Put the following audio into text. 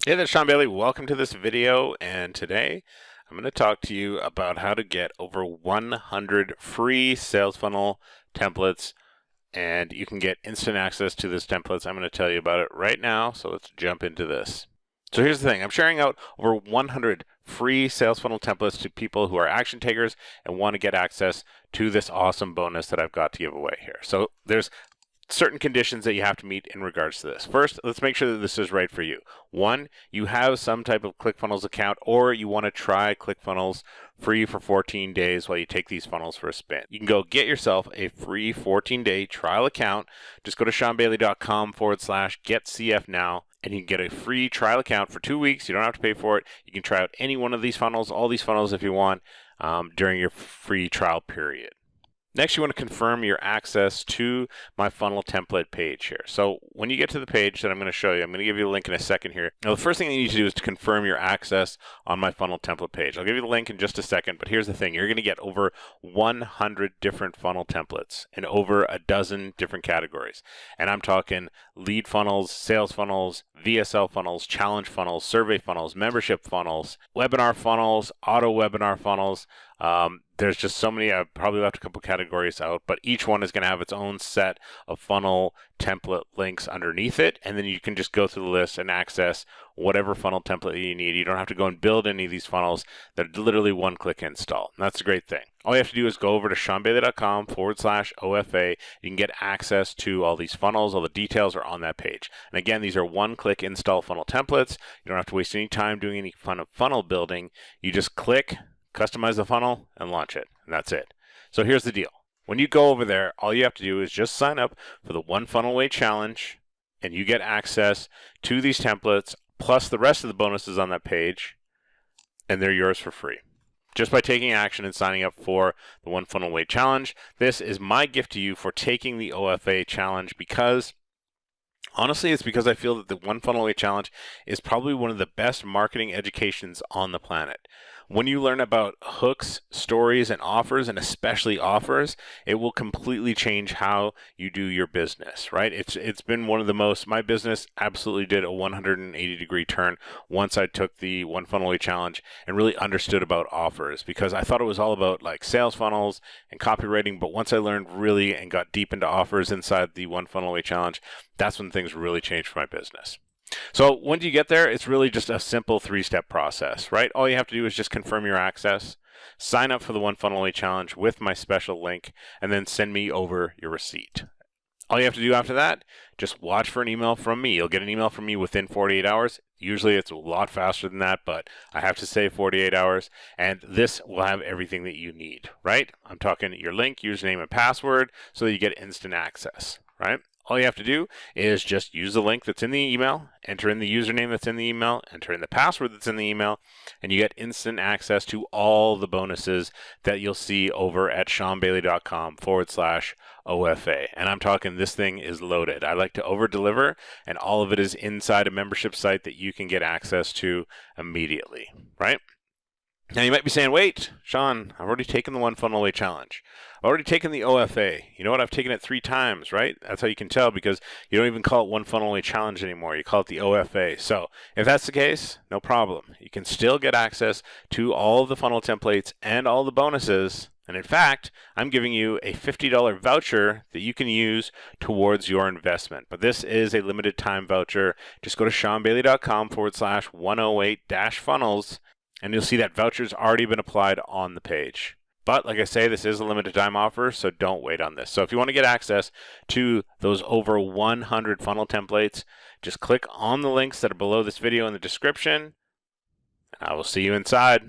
Hey there, Sean Bailey. Welcome to this video, and today I'm going to talk to you about how to get over 100 free sales funnel templates, and you can get instant access to these templates. I'm going to tell you about it right now, so let's jump into this. So here's the thing. I'm sharing out over 100 free sales funnel templates to people who are action takers and want to get access to this awesome bonus that I've got to give away here. So there's certain conditions that you have to meet in regards to this. First, let's make sure that this is right for you. One, you have some type of ClickFunnels account, or you want to try ClickFunnels free for 14 days while you take these funnels for a spin. You can go get yourself a free 14-day trial account. Just go to seanbailey.com/getcf now, and you can get a free trial account for 2 weeks. You don't have to pay for it. You can try out any one of these funnels, all these funnels if you want, during your free trial period. Next, you want to confirm your access to my funnel template page here. So when you get to the page that I'm going to show you, I'm going to give you a link in a second here. Now, the first thing you need to do is to confirm your access on my funnel template page. I'll give you the link in just a second, but here's the thing. You're going to get over 100 different funnel templates in over a dozen different categories. And I'm talking lead funnels, sales funnels, VSL funnels, challenge funnels, survey funnels, membership funnels, webinar funnels, auto webinar funnels. There's just so many. I've probably left a couple categories out, but each one is going to have its own set of funnel template links underneath it, and then you can just go through the list and access whatever funnel template you need. You don't have to go and build any of these funnels. They're literally one-click install, and that's a great thing. All you have to do is go over to seanbailey.com/OFA. You can get access to all these funnels. All the details are on that page. And again, these are one-click install funnel templates. You don't have to waste any time doing any fun of funnel building. You just click, customize the funnel, and launch it, and that's it. So here's the deal. When you go over there, all you have to do is just sign up for the One Funnel Away Challenge, and you get access to these templates, plus the rest of the bonuses on that page, and they're yours for free. Just by taking action and signing up for the One Funnel Away Challenge. This is my gift to you for taking the OFA Challenge, because honestly, it's because I feel that the One Funnel Away Challenge is probably one of the best marketing educations on the planet. When you learn about hooks, stories, and offers, and especially offers, it will completely change how you do your business, right? It's been one of the most, my business absolutely did a 180-degree turn once I took the One Funnel Away Challenge and really understood about offers, because I thought it was all about like sales funnels and copywriting, but once I learned really and got deep into offers inside the One Funnel Away Challenge, that's when things really changed for my business. So when you get there, it's really just a simple 3-step process, right? All you have to do is just confirm your access, sign up for the One Funnel Away Challenge with my special link, and then send me over your receipt. All you have to do after that, just watch for an email from me. You'll get an email from me within 48 hours. Usually it's a lot faster than that, but I have to say 48 hours, and this will have everything that you need, right? I'm talking your link, username, and password so that you get instant access, right? All you have to do is just use the link that's in the email, enter in the username that's in the email, enter in the password that's in the email, and you get instant access to all the bonuses that you'll see over at seanbailey.com/OFA. And I'm talking, this thing is loaded. I like to over-deliver, and all of it is inside a membership site that you can get access to immediately, right? Now you might be saying, wait, Sean, I've already taken the One Funnel Away Challenge. I've already taken the OFA. You know what? I've taken it 3 times, right? That's how you can tell, because you don't even call it One Funnel Away Challenge anymore. You call it the OFA. So if that's the case, no problem. You can still get access to all of the funnel templates and all the bonuses. And in fact, I'm giving you a $50 voucher that you can use towards your investment. But this is a limited time voucher. Just go to seanbailey.com/108-funnels. And you'll see that voucher's already been applied on the page. But like I say, this is a limited time offer, so don't wait on this. So if you want to get access to those over 100 funnel templates, just click on the links that are below this video in the description, and I will see you inside.